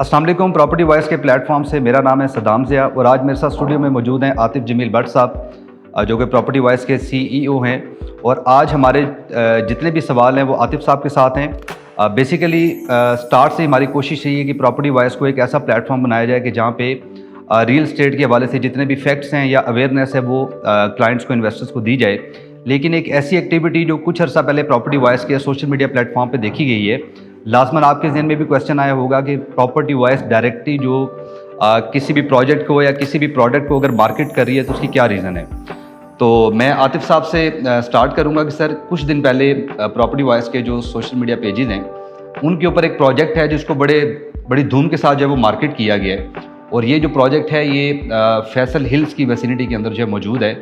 अस्सलाम वालेकुम। Property voice के प्लेटफॉर्म से मेरा नाम है सदाम ज़िया और आज मेरे साथ स्टूडियो में मौजूद हैं आतिफ जमील भट्ट साहब जो कि प्रॉपर्टी वॉइस के CEO हैं। और आज हमारे जितने भी सवाल हैं वो आतिफ साहब के साथ हैं। बेसिकली स्टार्ट से हमारी कोशिश यही है कि प्रॉपर्टी वॉइस को एक ऐसा प्लेटफॉर्म बनाया जाए कि जहाँ पे रियल स्टेट के हवाले से जितने भी फैक्ट्स हैं या अवेयरनेस है वो क्लाइंट्स को, इन्वेस्टर्स को दी जाए। लेकिन एक ऐसी एक्टिविटी जो कुछ अर्सा पहले प्रॉपर्टी वॉइस के सोशल मीडिया प्लेटफॉर्म पे देखी गई है, लाजमन आपके जहन में भी क्वेश्चन आया होगा कि प्रॉपर्टी वॉइस डायरेक्टली जो किसी भी प्रोजेक्ट को या किसी भी प्रोडक्ट को अगर मार्केट कर रही है तो उसकी क्या रीज़न है। तो मैं आतिफ साहब से स्टार्ट करूंगा कि सर कुछ दिन पहले प्रॉपर्टी वॉइस के जो सोशल मीडिया पेजेस हैं उनके ऊपर एक प्रोजेक्ट है जिसको बड़ी धूम के साथ जो है वो मार्केट किया गया है। और ये जो प्रोजेक्ट है ये फैसल हिल्स की वेसिनिटी के अंदर जो है मौजूद है।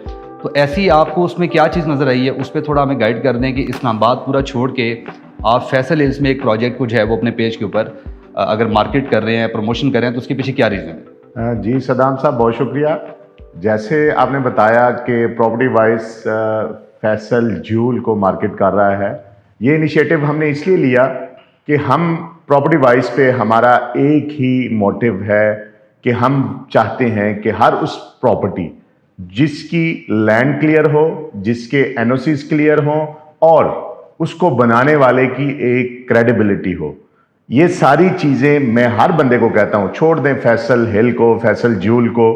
तो ऐसी आपको उसमें क्या चीज़ नज़र आई है, उस पर थोड़ा हमें गाइड कर दें कि इस्लामाबाद पूरा छोड़ के आप फैसल हिल्स में एक प्रोजेक्ट को जो है वो अपने पेज के ऊपर अगर मार्केट कर रहे हैं, प्रमोशन कर रहे हैं, तो उसके पीछे क्या रीज़न है? जी सदाम साहब, बहुत शुक्रिया। जैसे आपने बताया कि प्रॉपर्टी वाइज फैसल जूल को मार्केट कर रहा है, ये इनिशिएटिव हमने इसलिए लिया कि हम प्रॉपर्टी वाइज पे हमारा एक ही मोटिव है कि हम चाहते हैं कि हर उस प्रॉपर्टी जिसकी लैंड क्लियर हो, जिसके एनओसीज क्लियर हो और उसको बनाने वाले की एक क्रेडिबिलिटी हो, ये सारी चीज़ें मैं हर बंदे को कहता हूँ। छोड़ दें फैसल हिल को, फैसल जूल को,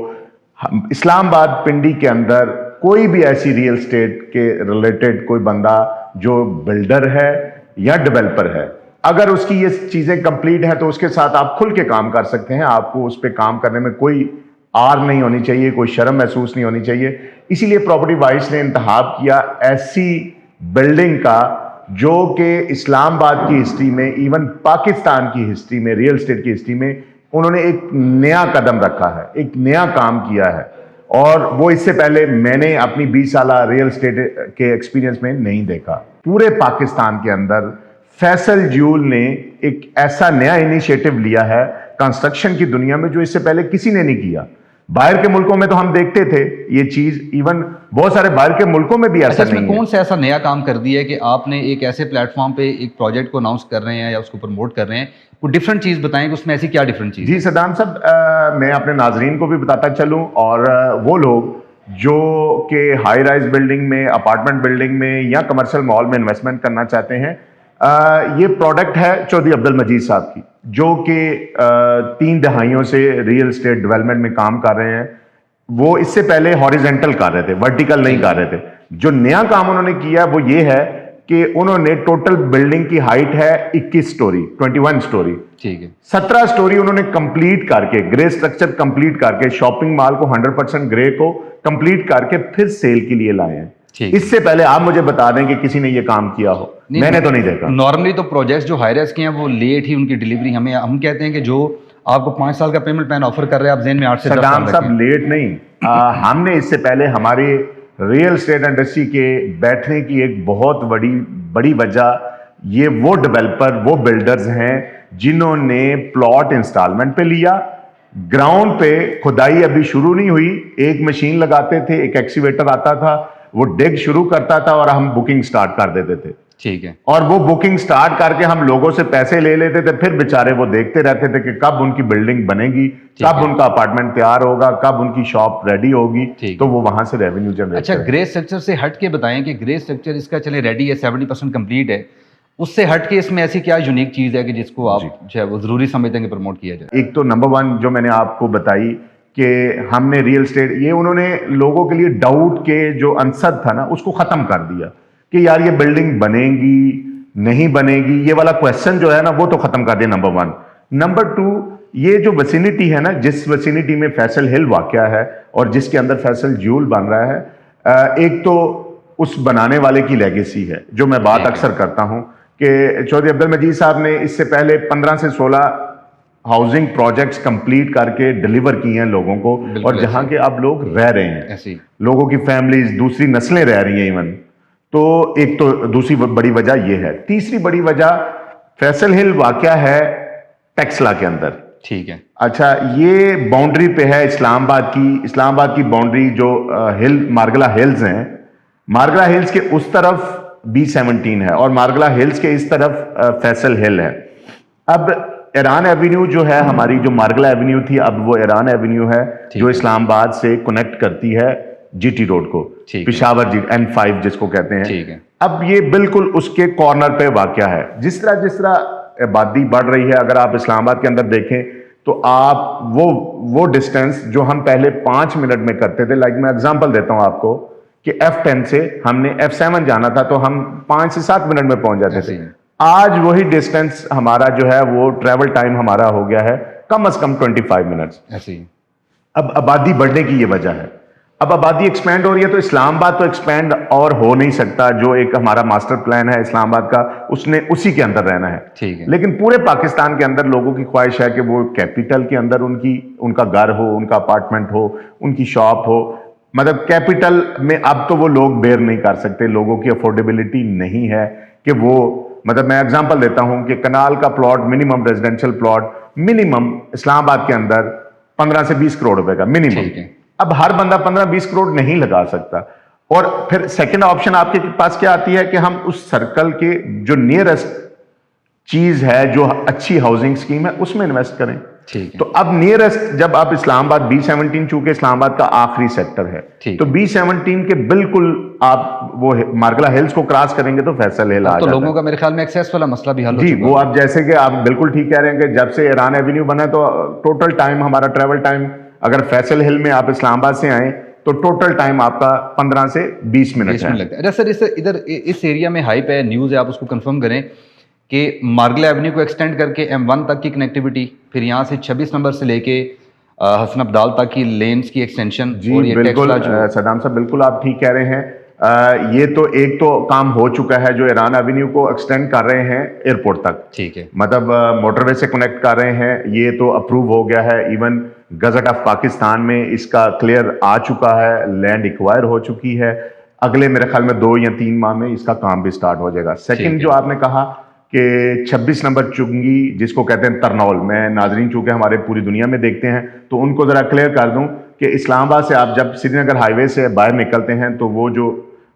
इस्लामाबाद पिंडी के अंदर कोई भी ऐसी रियल एस्टेट के रिलेटेड कोई बंदा जो बिल्डर है या डेवलपर है, अगर उसकी ये चीज़ें कंप्लीट है तो उसके साथ आप खुल के काम कर सकते हैं। आपको उस पर काम करने में कोई आर नहीं होनी चाहिए, कोई शर्म महसूस नहीं होनी चाहिए। इसीलिए प्रॉपर्टी वाइज ने इंतखाब किया ऐसी बिल्डिंग का जो कि इस्लामाबाद की हिस्ट्री में, इवन पाकिस्तान की हिस्ट्री में, रियल एस्टेट की हिस्ट्री में उन्होंने एक नया कदम रखा है, एक नया काम किया है। और वो इससे पहले मैंने अपनी 20 साल रियल एस्टेट के एक्सपीरियंस में नहीं देखा। पूरे पाकिस्तान के अंदर फैसल जूल ने एक ऐसा नया इनिशिएटिव लिया है कंस्ट्रक्शन की दुनिया में जो इससे पहले किसी ने नहीं किया। बाहर के मुल्कों में तो हम देखते थे ये चीज, इवन बहुत सारे बाहर के मुल्कों में भी ऐसा नहीं है। कौन सा ऐसा नया काम कर दिया है कि आपने एक ऐसे प्लेटफॉर्म पे एक प्रोजेक्ट को अनाउंस कर रहे हैं या उसको प्रमोट कर रहे हैं, कोई डिफरेंट चीज बताएं कि उसमें ऐसी क्या डिफरेंट चीज? जी सदाम साहब, मैं अपने नाजरीन को भी बताता चलूं और वो लोग जो कि हाई राइज बिल्डिंग में, अपार्टमेंट बिल्डिंग में या कमर्शियल मॉल में इन्वेस्टमेंट करना चाहते हैं, ये प्रोडक्ट है चौधरी अब्दुल मजीद साहब की, जो कि 3 दहाइयों से रियल एस्टेट डेवलपमेंट में काम कर रहे हैं। वो इससे पहले हॉरिजेंटल कर रहे थे, वर्टिकल नहीं कर रहे थे। जो नया काम उन्होंने किया वो ये है कि उन्होंने टोटल बिल्डिंग की हाइट है 21 स्टोरी, 21 स्टोरी, ठीक है, 17 स्टोरी उन्होंने कंप्लीट करके, ग्रे स्ट्रक्चर कंप्लीट करके, शॉपिंग मॉल को 100% ग्रे को कंप्लीट करके फिर सेल के लिए लाए हैं। इससे पहले आप मुझे बता दें कि किसी ने ये काम किया हो? मैंने तो नहीं देखा। नॉर्मली तो प्रोजेक्ट्स जो हाई राइज के हैं वो लेट ही उनकी डिलीवरी, हम कहते हैं कि जो आपको 5 साल का पेमेंट प्लान ऑफर कर रहे हैं आप जेन में 8 से 10 साल सब लेट नहीं। हमने इससे पहले हमारी रियल एस्टेट इंडस्ट्री के बैठने की एक बहुत बड़ी वजह ये वो डेवलपर, वो बिल्डर्स हैं जिन्होंने प्लॉट इंस्टॉलमेंट पे लिया, ग्राउंड पे खुदाई अभी शुरू नहीं हुई, एक मशीन लगाते थे, एक एक्सीवेटर आता था, वो डिग शुरू करता था और हम बुकिंग स्टार्ट कर देते थे, ठीक है। और वो बुकिंग स्टार्ट करके हम लोगों से पैसे ले लेते थे। फिर बेचारे वो देखते रहते थे कि कब उनकी बिल्डिंग बनेगी, कब उनका अपार्टमेंट तैयार होगा, कब उनकी शॉप रेडी होगी, तो वो वहां से रेवेन्यू जनरेट। अच्छा, ग्रे स्ट्रक्चर से हट के बताएं कि ग्रे स्ट्रक्चर इसका चले रेडी है, 70% कंप्लीट है, उससे हट के इसमें ऐसी क्या यूनिक चीज है कि जिसको आप जो है वो जरूरी समझते हैं कि प्रमोट किया जाए? एक तो नंबर 1 जो मैंने आपको बताई कि हमने रियल एस्टेट, ये उन्होंने लोगों के लिए डाउट के जो अंसद था ना उसको खत्म कर दिया कि यार ये बिल्डिंग बनेगी नहीं बनेगी, ये वाला क्वेश्चन जो है ना वो तो खत्म कर दिया, नंबर 1। नंबर 2, ये जो विसिनिटी है ना, जिस विसिनिटी में फैसल हिल वाक़या है और जिसके अंदर फैसल जूल बन रहा है, एक तो उस बनाने वाले की लेगेसी है जो मैं बात अक्सर करता हूं कि चौधरी अब्दुल मजीद साहब ने इससे पहले 15 से 16 हाउसिंग प्रोजेक्ट्स कंप्लीट करके डिलीवर किए हैं लोगों को, और जहां के अब लोग रह रहे हैं, लोगों की फैमिलीज, दूसरी नस्लें रह रही हैं इवन। तो एक तो दूसरी बड़ी वजह यह है। तीसरी बड़ी वजह फैसल हिल वाक़या है टेक्सला के अंदर, ठीक है। अच्छा, ये बाउंड्री पे है इस्लामाबाद की बाउंड्री जो हिल मार्गला हिल्स हैं, मार्गला हिल्स के उस तरफ B17 है और मार्गला हिल्स के इस तरफ फैसल हिल है। अब ईरान एवेन्यू जो है हमारी, जो मार्गला एवेन्यू थी, अब वो ईरान एवेन्यू है, जो इस्लामाबाद से कनेक्ट करती है जीटी रोड को, पिशावर जी N5 जिसको कहते हैं। ठीक है। अब ये बिल्कुल उसके कॉर्नर पे वाक़या है। जिस तरह आबादी बढ़ रही है, अगर आप इस्लामाबाद के अंदर देखें तो आप वो डिस्टेंस जो हम पहले 5 मिनट में करते थे, लाइक मैं एग्जांपल देता हूं आपको कि F10 से हमने F7 जाना था तो हम 5 से 7 मिनट में पहुंच जाते थे। आज वही डिस्टेंस हमारा जो है वो ट्रैवल टाइम हमारा हो गया है कम से कम 25 मिनट्स। ऐसे ही अब आबादी बढ़ने की ये वजह है। अब आबादी एक्सपैंड हो रही है तो इस्लामाबाद तो एक्सपैंड और हो नहीं सकता। जो एक हमारा मास्टर प्लान है इस्लामाबाद का, उसने उसी के अंदर रहना है। ठीक है। लेकिन पूरे पाकिस्तान के अंदर लोगों की ख्वाहिश है कि वो कैपिटल के अंदर उनका घर हो, उनका अपार्टमेंट हो, उनकी शॉप हो। मतलब कैपिटल में अब तो वो लोग बेयर नहीं कर सकते, लोगों की अफोर्डेबिलिटी नहीं है कि वो, मतलब मैं एग्जांपल देता हूं कि कनाल का plot, minimum residential plot minimum Islamabad के अंदर 15 से 20 करोड़ रुपए का मिनिमम। अब हर बंदा 15-20 करोड़ नहीं लगा सकता। और फिर सेकंड ऑप्शन आपके पास क्या आती है कि हम उस सर्कल के जो नियरेस्ट चीज है, जो अच्छी हाउसिंग स्कीम है, उसमें इन्वेस्ट करें। ठीक है। तो अब नियरेस्ट जब आप इस्लामाबाद B17, चूंकि इस्लामाबाद का आखिरी सेक्टर है, तो B17 के बिल्कुल आप वो मार्गला हिल्स को क्रॉस करेंगे तो फैसल हिल आ तो जाता लोगों है। का मेरे ख्याल में एक्सेस वाला मसला भी हल हो जी, चुका वो आप जैसे कि आप बिल्कुल ठीक कह रहे हैं कि जब से ईरान एवेन्यू बना तो टोटल टाइम हमारा ट्रेवल टाइम, अगर फैसल हिल में आप इस्लामाबाद से आए तो टोटल टाइम आपका 15 से 20 मिनट है। लगता है। अच्छा सर, इधर इस एरिया में हाइप है, न्यूज़ है, आप उसको कंफर्म करें कि मार्गला एवेन्यू को एक्सटेंड करके M1 तक की कनेक्टिविटी, फिर यहाँ से 26 नंबर से लेके हसन अब्दाल तक की लेन्स की एक्सटेंशन। जी और ये बिल्कुल सदाम साहब, बिल्कुल आप ठीक कह रहे हैं। ये तो एक तो काम हो चुका है जो ईरान एवेन्यू को एक्सटेंड कर रहे हैं एयरपोर्ट तक। ठीक है। मतलब मोटरवे से कनेक्ट कर रहे हैं, ये तो अप्रूव हो गया है। इवन गजट ऑफ पाकिस्तान में इसका क्लियर आ चुका है, लैंड एक्वायर हो चुकी है। अगले मेरे ख्याल में 2 या 3 माह में इसका काम भी स्टार्ट हो जाएगा। सेकंड जो आपने कहा कि 26 नंबर चुंगी जिसको कहते हैं तरनौल, मैं नाजरीन चूंकि हमारे पूरी दुनिया में देखते हैं तो उनको जरा क्लियर कर दूं कि इस्लामाबाद से आप जब श्रीनगर हाईवे से बाहर निकलते हैं तो वो जो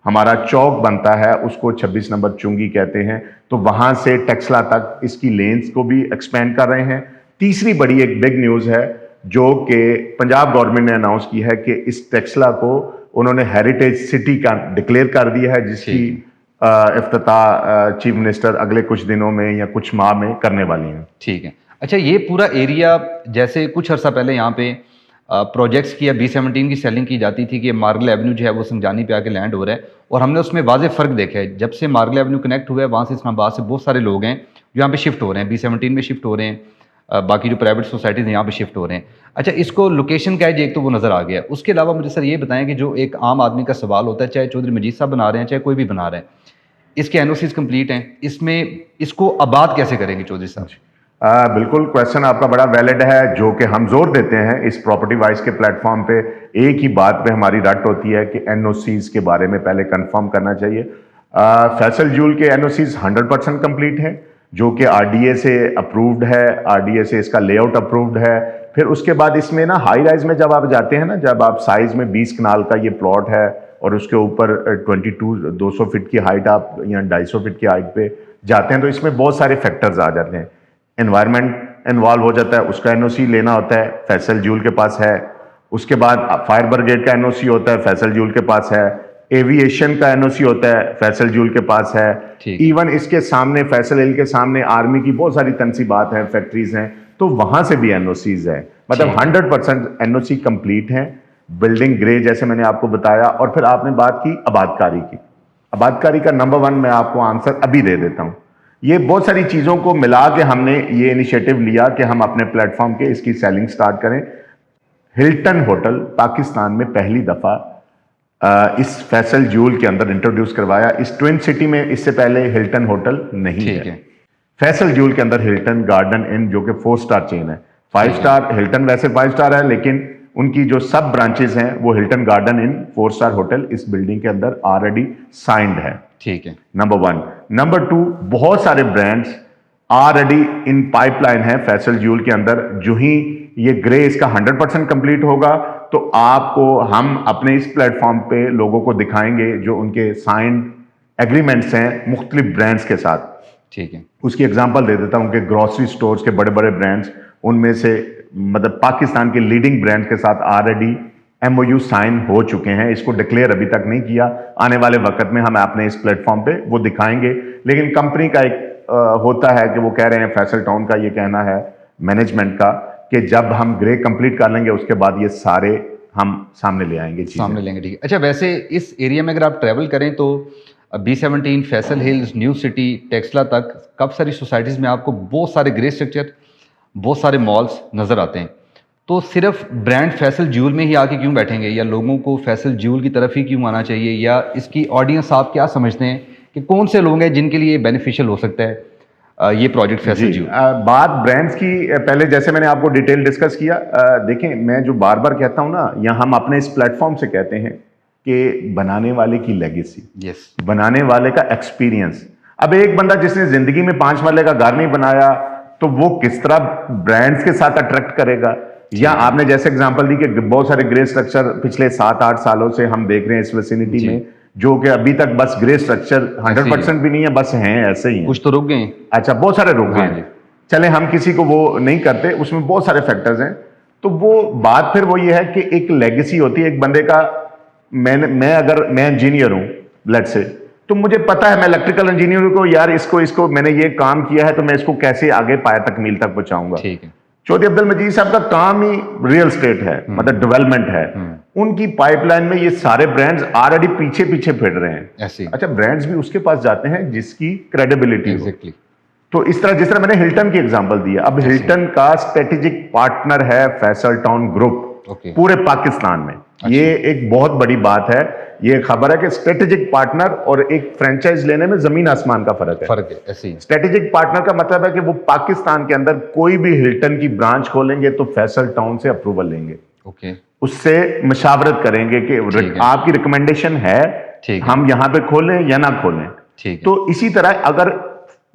हमारा चौक बनता है उसको 26 नंबर चुंगी कहते हैं। तो वहां से टेक्सला तक इसकी लेन्स को भी एक्सपेंड कर रहे हैं। तीसरी बड़ी एक बिग न्यूज़ है जो कि पंजाब गवर्नमेंट ने अनाउंस की है कि इस टेक्सला को उन्होंने हेरिटेज सिटी का डिक्लेयर कर दिया है, जिसकी इफ्तिताह चीफ मिनिस्टर अगले कुछ दिनों में या कुछ माह में करने वाली हैं। ठीक है। अच्छा, ये पूरा एरिया, जैसे कुछ अर्सा पहले यहाँ पे प्रोजेक्ट्स की या B17 की सेलिंग की जाती थी कि मार्गला एवेन्यू जो है वो संजानी पे आके लैंड हो रहा है, और हमने उसमें वाज़ेह फ़र्क देखा है। जब से मार्गला एवेन्यू कनेक्ट हुआ है, वहाँ से इस्लामाबाद से बहुत सारे लोग हैं जो यहाँ पे शिफ्ट हो रहे हैं, B17 में शिफ्ट हो रहे हैं, बाकी जो प्राइवेट सोसाइटीज़ हैं यहाँ पे शिफ्ट हो रहे हैं। अच्छा, इसको लोकेशन क्या है, एक तो वो नज़र आ गया। उसके अलावा मुझे सर ये बताएं कि जो एक आम आदमी का सवाल होता है, चाहे चौधरी मजीद साहब बना रहे हैं, चाहे कोई भी बना रहा है, इसके NOCs कंप्लीट हैं, इसमें इसको आबाद कैसे करेंगे चौधरी साहब? बिल्कुल, क्वेश्चन आपका बड़ा वैलिड है, जो कि हम जोर देते हैं इस प्रॉपर्टी वाइज के प्लेटफॉर्म पे। एक ही बात पे हमारी रट होती है कि NOCs के बारे में पहले कंफर्म करना चाहिए। फैसल जूल के NOCs 100% कंप्लीट है, जो कि RDA से अप्रूव्ड है, RDA से इसका लेआउट अप्रूव्ड है। फिर उसके बाद इसमें ना हाई राइज में जब आप जाते हैं ना, जब आप साइज में 20 कनाल का ये प्लॉट है और उसके ऊपर 200 फीट की हाइट आप या 250 फीट की हाइट पे जाते हैं तो इसमें बहुत सारे फैक्टर्स आ जाते हैं। एनवायरनमेंट इन्वॉल्व हो जाता है, उसका NOC लेना होता है, फैसल जूल के पास है। उसके बाद फायर ब्रिगेड का NOC होता है, फैसल जूल के पास है। एविएशन का NOC होता है, फैसल जूल के पास है। इवन इसके सामने फैसल हिल के सामने आर्मी की बहुत सारी तनसीबात हैं, फैक्ट्रीज हैं, तो वहां से भी NOCs है। मतलब 100% NOC कंप्लीट है। बिल्डिंग ग्रे जैसे मैंने आपको बताया। और फिर आपने बात की आबादकारी की। आबादकारी का नंबर 1 मैं आपको आंसर अभी दे देता हूं। ये बहुत सारी चीज़ों को मिला के हमने ये इनिशिएटिव लिया कि हम अपने प्लेटफॉर्म के इसकी सेलिंग स्टार्ट करें। हिल्टन होटल पाकिस्तान में पहली दफ़ा इस फैसल जूल के अंदर इंट्रोड्यूस करवाया। इस ट्विन सिटी में इससे पहले हिल्टन होटल नहीं है। फैसल जूल के अंदर हिल्टन गार्डन इन, जो कि 4 स्टार चेन है। 5 स्टार हिल्टन वैसे 5 स्टार है, लेकिन उनकी जो सब ब्रांचेस हैं वो हिल्टन गार्डन इन 4 स्टार होटल इस बिल्डिंग के अंदर ऑलरेडी साइंड है। ठीक है, नंबर 1। नंबर 2, बहुत सारे ब्रांड्स ऑलरेडी इन पाइपलाइन है फैसल जूल के अंदर। जो ही ये ग्रे इसका 100% कंप्लीट होगा तो आपको हम अपने इस प्लेटफॉर्म पे लोगों को दिखाएंगे जो उनके साइंड एग्रीमेंट्स हैं मुख्तलिफ ब्रांड्स के साथ। ठीक है। उसकी एग्जांपल दे देता हूं कि ग्रोसरी स्टोर्स के बड़े बड़े ब्रांड्स, उनमें से मतलब पाकिस्तान के लीडिंग ब्रांड्स के साथ ऑलरेडी MOU साइन हो चुके हैं। इसको डिक्लेयर अभी तक नहीं किया, आने वाले वक्त में हम अपने इस प्लेटफॉर्म पे वो दिखाएंगे। लेकिन कंपनी का एक होता है कि वो कह रहे हैं, फैसल टाउन का ये कहना है मैनेजमेंट का, कि जब हम ग्रे कंप्लीट कर लेंगे उसके बाद ये सारे हम सामने ले आएंगे, सामने लेंगे। ठीक है। अच्छा, वैसे इस एरिया में अगर आप ट्रैवल करें तो B17, Faisal hills, new city, Taxila तक काफ़ी सारी सोसाइटीज़ में आपको बहुत सारे ग्रे स्ट्रक्चर, बहुत सारे मॉल्स नज़र आते हैं। तो सिर्फ ब्रांड फैसल ज्यूल में ही आके क्यों बैठेंगे, या लोगों को फैसल ज्यूल की तरफ ही क्यों आना चाहिए, या इसकी ऑडियंस आप क्या समझते हैं कि कौन से लोग हैं जिनके लिए बेनिफिशियल हो सकता है ये प्रोजेक्ट फैसल ज्यूल? बात ब्रांड्स की पहले जैसे मैंने आपको डिटेल डिस्कस किया, देखें मैं जो बार बार कहता हूं ना, या हम अपने इस प्लेटफॉर्म से कहते हैं कि बनाने वाले की लेगेसी, बनाने वाले का एक्सपीरियंस। अब एक बंदा जिसने जिंदगी में 5 मरले का घर नहीं बनाया, तो वो किस तरह ब्रांड्स के साथ अट्रैक्ट करेगा? या आपने जैसे एग्जांपल दी कि बहुत सारे ग्रे स्ट्रक्चर पिछले 7-8 सालों से हम देख रहे हैं इस विसिनिटी में, जो कि अभी तक बस ग्रे स्ट्रक्चर 100% भी नहीं है, बस हैं ऐसे ही हैं। कुछ तो रुक गए। अच्छा, बहुत सारे रुक गए हैं। चले हम किसी को वो नहीं करते, उसमें बहुत सारे फैक्टर्स हैं। तो वो बात फिर वो ये है कि एक लेगेसी होती है एक बंदे का। मैं इंजीनियर हूं लेट्स से, तो मुझे पता है मैं इलेक्ट्रिकल इंजीनियर को, यार इसको मैंने ये काम किया है तो मैं इसको कैसे आगे पाया तकमील तक पहुंचाऊंगा। ठीक है। चौधरी अब्दुल मजीद साहब का काम ही रियल स्टेट है, मतलब डेवलपमेंट है। उनकी पाइपलाइन में ये सारे ब्रांड्स ऑलरेडी पीछे पीछे फिर रहे हैं ऐसे। अच्छा, ब्रांड्स भी उसके पास जाते हैं जिसकी क्रेडिबिलिटी हो। तो इस तरह जिस तरह मैंने हिल्टन की एग्जांपल दी है, अब हिल्टन का स्ट्रेटेजिक पार्टनर है फैसल टाउन ग्रुप पूरे पाकिस्तान में। ये एक बहुत बड़ी बात है। ये खबर है कि स्ट्रेटेजिक पार्टनर और एक फ्रेंचाइज लेने में जमीन आसमान का फर्क है। ऐसे ही स्ट्रेटेजिक पार्टनर का मतलब है कि वो पाकिस्तान के अंदर कोई भी हिल्टन की ब्रांच खोलेंगे तो फैसल टाउन से अप्रूवल लेंगे, उससे मशावरत करेंगे कि आपकी रिकमेंडेशन है हम यहां पे खोलें या ना खोलें। तो इसी तरह अगर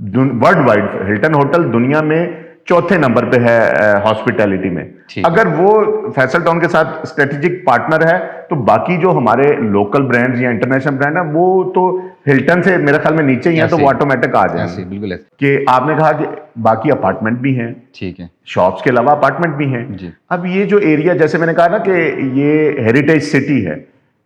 वर्ल्ड वाइड हिल्टन होटल दुनिया में चौथे नंबर पे है हॉस्पिटैलिटी में, अगर वो फैसल टाउन के साथ स्ट्रेटेजिक पार्टनर है तो बाकी जो हमारे लोकल ब्रांड्स या इंटरनेशनल ब्रांड है वो तो हिल्टन से मेरे ख्याल में नीचे ही है, तो वो ऑटोमेटिक आ जाएंगे। बिल्कुल। कि आपने कहा कि बाकी अपार्टमेंट भी हैं, ठीक है, शॉप्स के अलावा अपार्टमेंट भी हैं। अब ये जो एरिया जैसे मैंने कहा ना कि ये हेरिटेज सिटी है,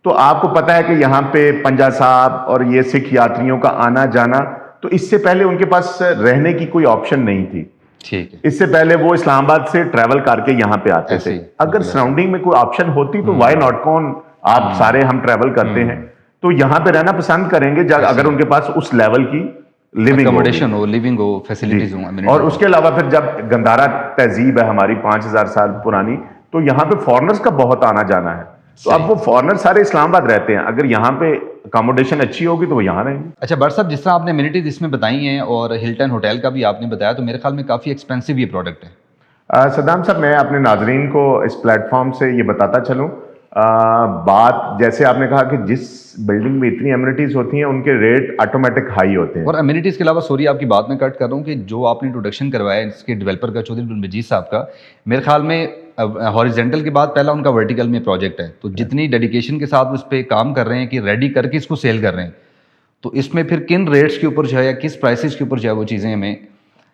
तो आपको पता है कि यहाँ पे पंजा साहब और ये सिख यात्रियों का आना जाना, तो इससे पहले उनके पास रहने की कोई ऑप्शन नहीं थी। ठीक है। इससे पहले वो इस्लामाबाद से ट्रैवल करके यहाँ पे आते थे। अगर सराउंडिंग में कोई ऑप्शन होती तो व्हाई नॉट, कौन आप सारे हम ट्रैवल करते हैं तो यहाँ पे रहना पसंद करेंगे अगर उनके पास उस लेवल की लिविंग हो, लिविंग हो, फैसिलिटीज हो। और उसके अलावा फिर जब गंदारा तहजीब है हमारी 5000 साल पुरानी, तो यहाँ पे फॉरेनर्स का बहुत आना जाना है। तो अब वो फॉरेनर सारे इस्लामाबाद रहते हैं, अगर यहाँ पे अकोमोडेशन अच्छी होगी तो वो यहाँ रहेंगे। अच्छा भट्ट साहब, जिस तरह आपने एमिनिटीज इसमें बताई हैं और हिल्टन होटल का भी आपने बताया, तो मेरे ख्याल में काफ़ी एक्सपेंसिव ये प्रोडक्ट है। सदाम साहब, मैं अपने नाजरीन को इस प्लेटफॉर्म से ये बताता चलूँ, बात जैसे आपने कहा कि जिस बिल्डिंग में इतनी एमिनिटीज होती हैं उनके रेट ऑटोमेटिक हाई होते हैं। और एमिनिटीज के अलावा, सॉरी आपकी बात में कट कर रहा हूँ, कि जो आपने इंट्रोडक्शन करवाया इसके डेवलपर का, चौधरी अब्दुल मजीद साहब का, मेरे ख्याल में हॉरिजेंटल के बाद पहला उनका वर्टिकल में प्रोजेक्ट है। तो जितनी डेडिकेशन के साथ उस पर काम कर रहे हैं कि रेडी करके इसको सेल कर रहे हैं, तो इसमें फिर किन रेट्स के ऊपर जो है या किस प्राइसेस के ऊपर जो है वो चीज़ें हमें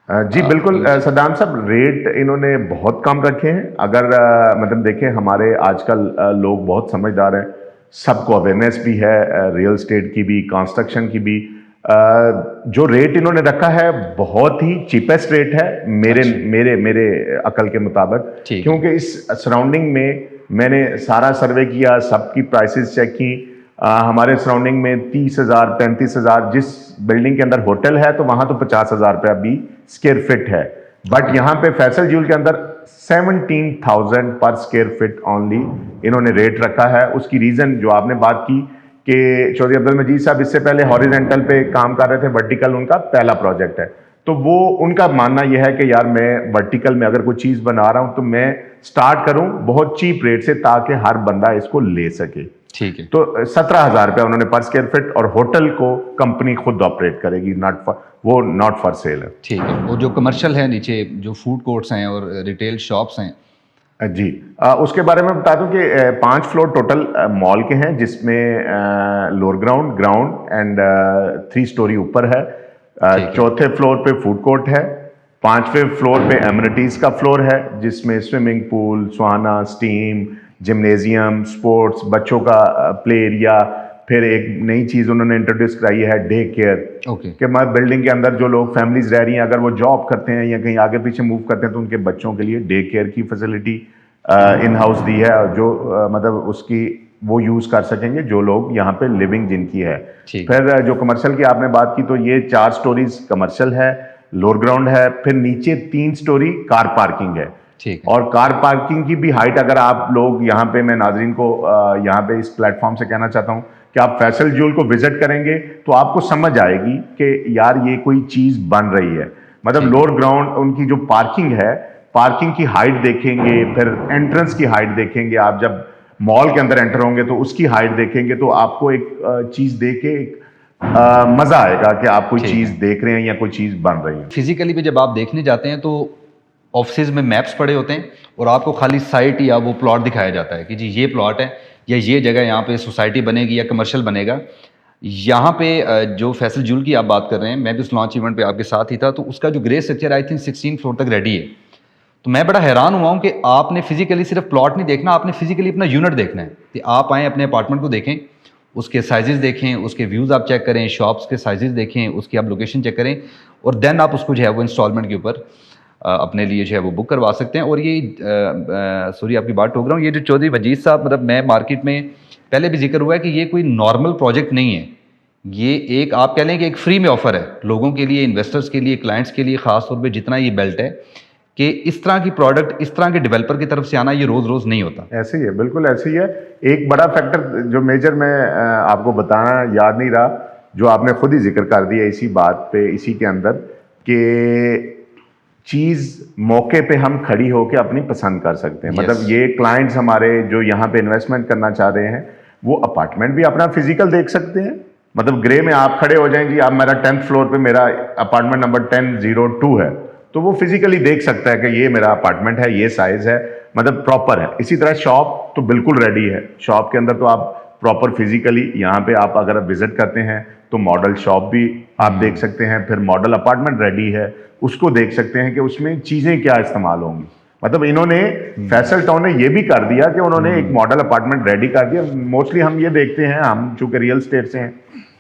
जी बिल्कुल सदाम साहब, रेट इन्होंने बहुत कम रखे हैं। अगर मतलब देखें, हमारे आजकल लोग बहुत समझदार हैं, सबको अवेयरनेस भी है रियल एस्टेट की भी, कंस्ट्रक्शन की भी। जो रेट इन्होंने रखा है बहुत ही चीपेस्ट रेट है मेरे अकल के मुताबिक, क्योंकि इस सराउंडिंग में मैंने सारा सर्वे किया, सबकी प्राइसेस चेक की। हमारे सराउंडिंग में 30,000 35,000, जिस बिल्डिंग के अंदर होटल है तो वहां तो 50,000 रुपया भी स्क्वायर फिट है, बट यहाँ पे फैसल ज्यूल के अंदर 17,000 पर स्क्वायर फिट ओनली इन्होंने रेट रखा है। उसकी रीजन जो आपने बात की कि चौधरी अब्दुल मजीद साहब इससे पहले हॉरिजेंटल पे काम कर रहे थे, वर्टिकल उनका पहला प्रोजेक्ट है, तो वो उनका मानना यह है कि यार मैं वर्टिकल में अगर कोई चीज़ बना रहा हूं तो मैं स्टार्ट करूं बहुत चीप रेट से ताकि हर बंदा इसको ले सके। ठीक है। तो 17,000 रुपया उन्होंने पर स्क्वायर फिट, और होटल को कंपनी खुद ऑपरेट करेगी, नॉट फॉर सेल है। ठीक है। और जो कमर्शियल है नीचे, जो फूड कोर्ट्स हैं और रिटेल शॉप्स हैं जी, उसके बारे में बता दूं कि 5 फ्लोर टोटल मॉल के हैं, जिसमें लोअर ग्राउंड एंड 3 स्टोरी ऊपर है। चौथे फ्लोर पे फूड कोर्ट है, 5वें फ्लोर पे एमिनिटीज का फ्लोर है जिसमें स्विमिंग पूल, सुहाना, स्टीम, जिम्नेजियम, स्पोर्ट्स, बच्चों का प्ले एरिया, फिर एक नई चीज़ उन्होंने इंट्रोड्यूस कराई है डे केयर। ओके। कि हमारे बिल्डिंग के अंदर जो लोग फैमिलीज रह रही हैं, अगर वो जॉब करते हैं या कहीं आगे पीछे मूव करते हैं तो उनके बच्चों के लिए डे केयर की फैसिलिटी इन हाउस दी है, और जो मतलब उसकी वो यूज़ कर सकेंगे जो लोग यहाँ पे लिविंग जिनकी है। फिर जो कमर्शियल की आपने बात की, तो ये 4 स्टोरीज कमर्शियल है, लोअर ग्राउंड है, फिर नीचे 3 स्टोरी कार पार्किंग है। और कार पार्किंग की भी हाइट, अगर आप लोग यहाँ पे, मैं नाजरीन को यहाँ पे इस प्लेटफॉर्म से कहना चाहता हूँ कि आप फैसल ज्यूल को विजिट करेंगे तो आपको समझ आएगी कि यार ये कोई चीज़ बन रही है। मतलब लोअर ग्राउंड उनकी जो पार्किंग है, पार्किंग की हाइट देखेंगे, फिर एंट्रेंस की हाइट देखेंगे, आप जब मॉल के अंदर एंटर होंगे तो उसकी हाइट देखेंगे तो आपको एक चीज़ देख के मज़ा आएगा कि आप कोई चीज़ देख रहे हैं या कोई चीज़ बन रही है। फिजिकली भी जब आप देखने जाते हैं तो ऑफिस में मैप्स पड़े होते हैं और आपको खाली साइट या वो प्लॉट दिखाया जाता है कि जी ये प्लॉट है या ये जगह यहाँ पे सोसाइटी बनेगी या कमर्शियल बनेगा। यहाँ पे जो फैसल ज्यूल की आप बात कर रहे हैं, मैं भी उस लॉन्च इवेंट पे आपके साथ ही था, तो उसका जो grey structure I think 16 floor तक रेडी है। तो मैं बड़ा हैरान हुआ हूँ कि आपने फिजिकली सिर्फ प्लॉट नहीं देखना, आपने फिजिकली अपना यूनिट देखना है कि आप आएँ अपने अपार्टमेंट को देखें, उसके साइजेस देखें, उसके व्यूज़ आप चेक करें, शॉप्स के साइजेस देखें, उसकी आप लोकेशन चेक करें और देन आप उसको जो है वो इंस्टॉलमेंट के ऊपर अपने लिए जो है वो बुक करवा सकते हैं। और ये सॉरी आपकी बात टोक रहा हूँ, ये जो चौधरी वजीद साहब, मतलब मैं मार्केट में पहले भी जिक्र हुआ है कि ये कोई नॉर्मल प्रोजेक्ट नहीं है, ये एक आप कह लें कि एक फ्री में ऑफर है लोगों के लिए, इन्वेस्टर्स के लिए, क्लाइंट्स के लिए, खास तौर पे जितना ये बेल्ट है कि इस तरह की प्रोडक्ट, इस तरह के डेवलपर की तरफ से आना ये रोज़ रोज़ नहीं होता। ऐसे ही है, बिल्कुल ऐसे ही है। एक बड़ा फैक्टर जो मेजर मैं आपको बताना याद नहीं रहा, जो आपने खुद ही जिक्र कर दिया इसी बात पे, इसी के अंदर, कि चीज़ मौके पे हम खड़ी होकर अपनी पसंद कर सकते हैं। मतलब ये क्लाइंट्स हमारे जो यहाँ पे इन्वेस्टमेंट करना चाह रहे हैं वो अपार्टमेंट भी अपना फिजिकल देख सकते हैं। मतलब ग्रे में आप खड़े हो जाएं, जी आप मेरा 10th फ्लोर पे मेरा अपार्टमेंट नंबर 1002 है, तो वो फिजिकली देख सकता है कि ये मेरा अपार्टमेंट है, ये साइज है, मतलब प्रॉपर है। इसी तरह शॉप तो बिल्कुल रेडी है, शॉप के अंदर तो आप प्रॉपर फिजिकली यहाँ पे आप अगर विजिट करते हैं तो मॉडल शॉप भी आप देख सकते हैं, फिर मॉडल अपार्टमेंट रेडी है, उसको देख सकते हैं कि उसमें चीज़ें क्या इस्तेमाल होंगी। मतलब इन्होंने फैसल टाउन ने ये भी कर दिया कि उन्होंने एक मॉडल अपार्टमेंट रेडी कर दिया। मोस्टली हम ये देखते हैं, हम चूंकि रियल स्टेट से हैं,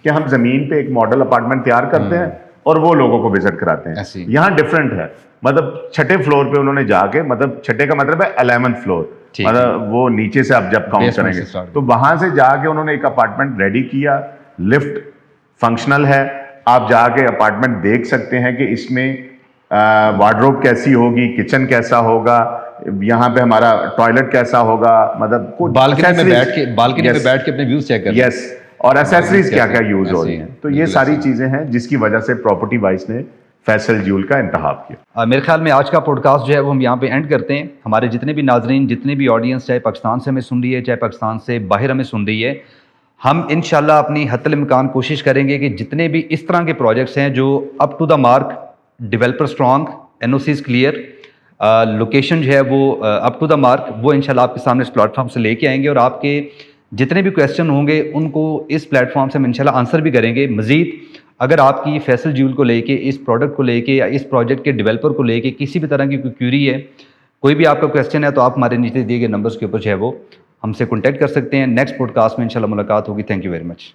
कि हम ज़मीन पे एक मॉडल अपार्टमेंट तैयार करते हैं और वो लोगों को विजिट कराते हैं। यहाँ डिफरेंट है, मतलब 6ठे फ्लोर पे उन्होंने जाके, मतलब 6ठे का मतलब है 11th फ्लोर, मतलब वो नीचे से आप जब काउंट करेंगे तो वहां से जाके उन्होंने एक अपार्टमेंट रेडी किया, लिफ्ट फंक्शनल है, आप जाके अपार्टमेंट देख सकते हैं कि इसमें वार्डरोब कैसी होगी, किचन कैसा होगा, यहाँ पे हमारा टॉयलेट कैसा होगा, मतलब बालकनी में बैठ के अपने व्यूज चेक कर। यस, और एसेसरीज क्या क्या यूज हो रही हैं। तो ये सारी चीजें हैं जिसकी वजह से प्रॉपर्टी वाइज ने फैसल ज्यूल का इंतखाब किया। मेरे ख्याल में आज का पॉडकास्ट जो है वो हम यहाँ पे एंड करते हैं। हमारे जितने भी नाजरीन, जितने भी ऑडियंस, चाहे पाकिस्तान से हमें सुन रही है, चाहे पाकिस्तान से बाहर हमें सुन रही है, हम इंशाल्लाह अपनी हत्तल इम्कान कोशिश करेंगे कि जितने भी इस तरह के प्रोजेक्ट्स हैं जो up to the mark, developer strong, NOCs clear, location जो है वो अप टू द मार्क, वो इंशाल्लाह आपके सामने इस प्लेटफॉर्म से लेके आएंगे और आपके जितने भी क्वेश्चन होंगे उनको इस प्लेटफॉर्म से हम इंशाल्लाह आंसर भी करेंगे। मज़ीद अगर आपकी फैसल ज्यूल को लेके, इस प्रोडक्ट को लेके या इस प्रोजेक्ट के डेवलपर को लेके किसी भी तरह की कोई क्यूरी है, कोई भी आपका क्वेश्चन है, तो आप हमारे नीचे दिए गए नंबर्स के ऊपर जो है वो हमसे कॉन्टैक्ट कर सकते हैं। नेक्स्ट पॉडकास्ट में इंशाल्लाह मुलाकात होगी। Thank you very much.